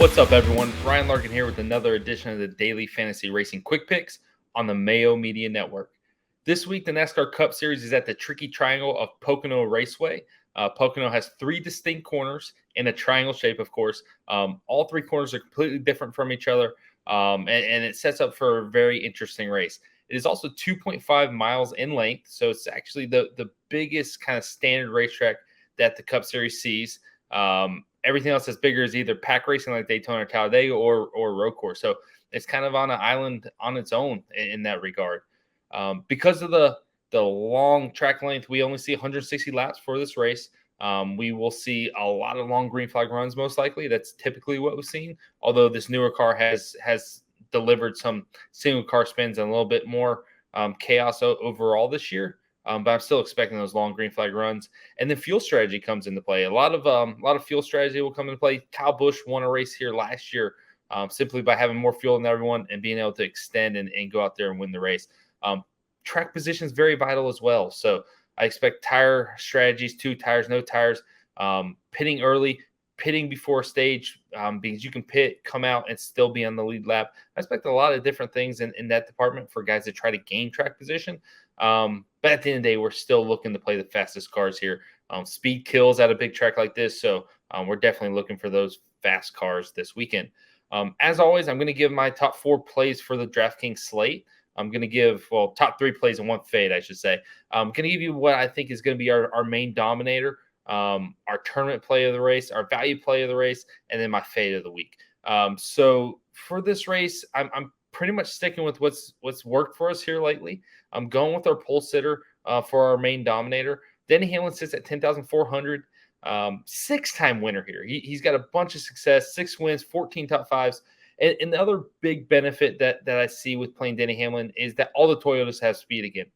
What's up, everyone? Ryan Larkin here with another edition of the Daily Fantasy Racing Quick Picks on the Mayo Media Network. This week, the NASCAR Cup Series is at the tricky triangle of Pocono Raceway. Pocono has three distinct corners in a triangle shape, of course. All three corners are completely different from each other, and it sets up for a very interesting race. It is also 2.5 miles in length, so it's actually the biggest kind of standard racetrack that the Cup Series sees. Everything else that's bigger is either pack racing like Daytona or Talladega or road course. So it's kind of on an island on its own in that regard. Because of the long track length, we only see 160 laps for this race. We will see a lot of long green flag runs, most likely. That's typically what we've seen. Although this newer car has delivered some single car spins and a little bit more chaos overall this year. But I'm still expecting those long green flag runs. And then fuel strategy comes into play. A lot of fuel strategy will come into play. Kyle Busch won a race here last year simply by having more fuel than everyone and being able to extend and go out there and win the race. Track position is very vital as well. So I expect tire strategies, 2 tires, no tires, pitting early, pitting before stage, because you can pit, come out, and still be on the lead lap. I expect a lot of different things in that department for guys to try to gain track position. But at the end of the day, we're still looking to play the fastest cars here. Speed kills at a big track like this, so we're definitely looking for those fast cars this weekend. As always, I'm going to give my top 4 plays for the DraftKings slate. I'm going to give, top 3 plays and 1 fade, I should say. I'm going to give you what I think is going to be our main dominator, our tournament play of the race, our value play of the race, and then my fade of the week. So for this race, I'm pretty much sticking with what's worked for us here lately. I'm going with our pole sitter for our main dominator. Denny Hamlin sits at 10,400. 6-time winner here. He's got a bunch of success, 6 wins, 14 top 5s. And the other big benefit that I see with playing Denny Hamlin is that all the Toyotas have speed again.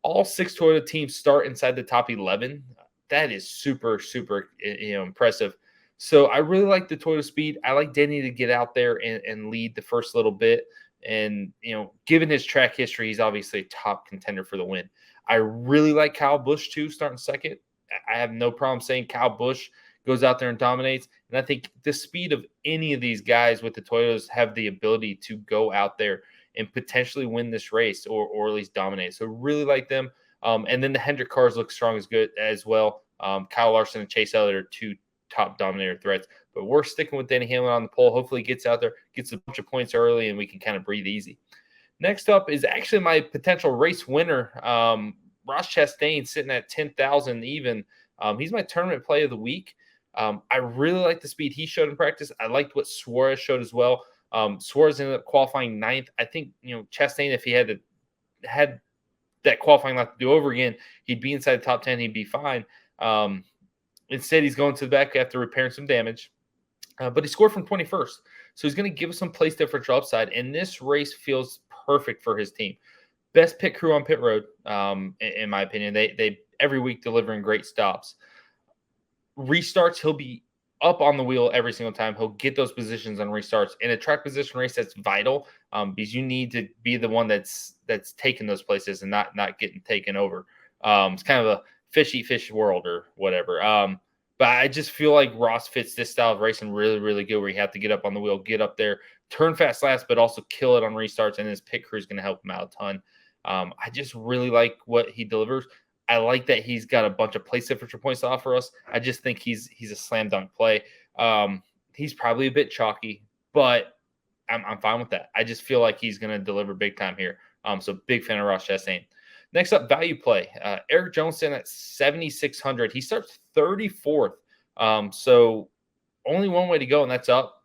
All 6 Toyota teams start inside the top 11. That is super, super impressive. So I really like the Toyota speed. I like Denny to get out there and lead the first little bit. And, given his track history, he's obviously a top contender for the win. I really like Kyle Busch, too, starting second. I have no problem saying Kyle Busch goes out there and dominates. And I think the speed of any of these guys with the Toyotas have the ability to go out there and potentially win this race or at least dominate. So really like them. And then the Hendrick cars look strong as well. Kyle Larson and Chase Elliott are 2 top dominator threats. But we're sticking with Denny Hamlin on the pole. Hopefully he gets out there, gets a bunch of points early, and we can kind of breathe easy. Next up is actually my potential race winner, Ross Chastain, sitting at 10,000 even. He's my tournament play of the week. I really like the speed he showed in practice. I liked what Suarez showed as well. Suarez ended up qualifying 9th. I think, Chastain, if he had that qualifying lap to do over again, he'd be inside the top 10. He'd be fine. Instead, he's going to the back after repairing some damage. But he scored from 21st. So he's going to give us some place differential upside. And this race feels perfect for his team. Best pit crew on pit road, in my opinion. They every week delivering great stops. Restarts, he'll be up on the wheel every single time. He'll get those positions on restarts. In a track position race, that's vital because you need to be the one that's taking those places and not getting taken over. It's kind of a fish eat fish world or whatever. But I just feel like Ross fits this style of racing really, really good, where you have to get up on the wheel, get up there, turn fast last, but also kill it on restarts, and his pit crew is going to help him out a ton. I just really like what he delivers. I like that he's got a bunch of place differential points to offer us. I just think he's a slam dunk play. He's probably a bit chalky, but I'm fine with that. I just feel like he's going to deliver big time here. So big fan of Ross Chastain. Next up, value play. Erik Jones at 7,600. He starts 34th. So only one way to go, and that's up.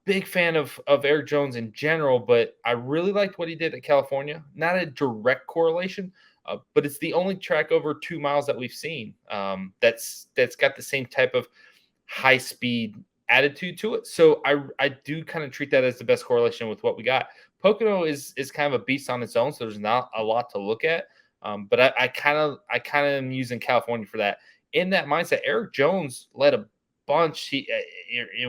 Big fan of Erik Jones in general, but I really liked what he did at California. Not a direct correlation, but it's the only track over 2 miles that we've seen that's got the same type of high speed attitude to it. So I do kind of treat that as the best correlation with what we got. Pocono is kind of a beast on its own, so there's not a lot to look at. But I kind of am using California for that. In that mindset, Erik Jones led a bunch. He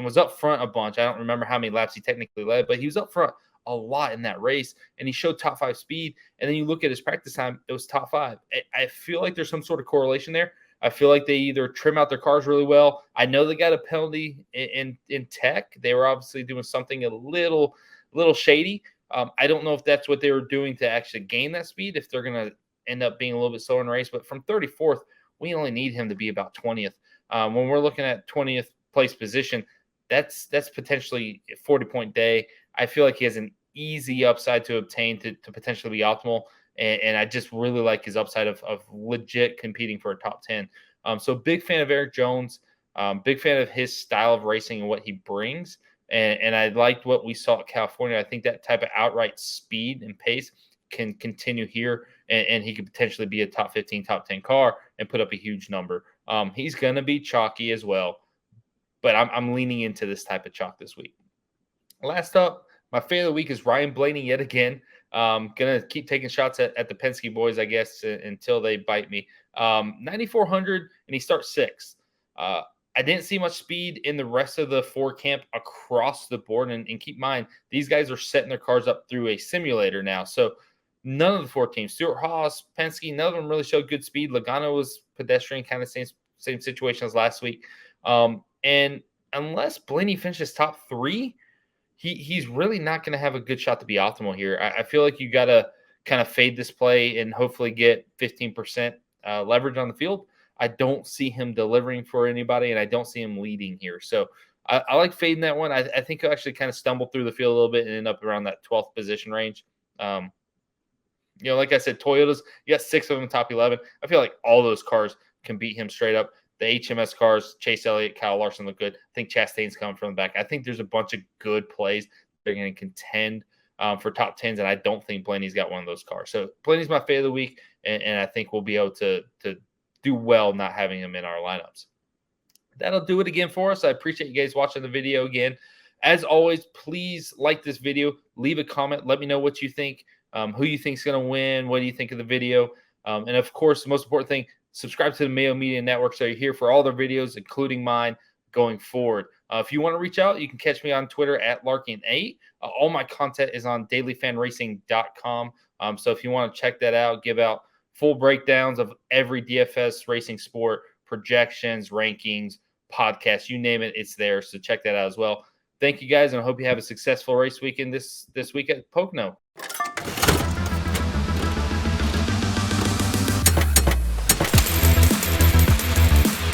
was up front a bunch. I don't remember how many laps he technically led, but he was up front a lot in that race, and he showed top 5 speed. And then you look at his practice time; it was top 5. I feel like there's some sort of correlation there. I feel like they either trim out their cars really well. I know they got a penalty in tech. They were obviously doing something a little shady. I don't know if that's what they were doing to actually gain that speed, if they're going to end up being a little bit slower in the race. But from 34th, we only need him to be about 20th. When we're looking at 20th place position, that's potentially a 40-point day. I feel like he has an easy upside to obtain to potentially be optimal. And I just really like his upside of legit competing for a top 10. So big fan of Erik Jones, big fan of his style of racing and what he brings. And I liked what we saw at California. I think that type of outright speed and pace can continue here, and he could potentially be a top 15, top 10 car and put up a huge number. He's going to be chalky as well, but I'm leaning into this type of chalk this week. Last up, my favorite of the week is Ryan Blaney yet again. Gonna keep taking shots at the Penske boys, I guess, until they bite me. 9,400, and he starts sixth. I didn't see much speed in the rest of the four camp across the board. And keep in mind, these guys are setting their cars up through a simulator now. So none of the four teams, Stewart Haas, Penske, none of them really showed good speed. Logano was pedestrian, kind of same situation as last week. And unless Blaney finishes top three, he's really not going to have a good shot to be optimal here. I feel like you got to kind of fade this play and hopefully get 15% leverage on the field. I don't see him delivering for anybody, and I don't see him leading here. So I like fading that one. I think he'll actually kind of stumble through the field a little bit and end up around that 12th position range. Like I said, Toyotas, you got 6 of them top 11. I feel like all those cars can beat him straight up. The HMS cars, Chase Elliott, Kyle Larson look good. I think Chastain's coming from the back. I think there's a bunch of good plays. They're going to contend for top 10s, and I don't think Blaney's got one of those cars. So Blaney's my favorite of the week, and I think we'll be able to do well not having him in our lineups. That'll do it again for us. I appreciate you guys watching the video again. As always, please like this video. Leave a comment. Let me know what you think, who you think is going to win. What do you think of the video? And, of course, the most important thing, subscribe to the Mayo Media Network so you're here for all their videos, including mine, going forward. If you want to reach out, you can catch me on Twitter at Larkin8. All my content is on dailyfanracing.com. So if you want to check that out, give out full breakdowns of every DFS racing sport, projections, rankings, podcasts, you name it, it's there. So check that out as well. Thank you guys, and I hope you have a successful race weekend this week at Pocono.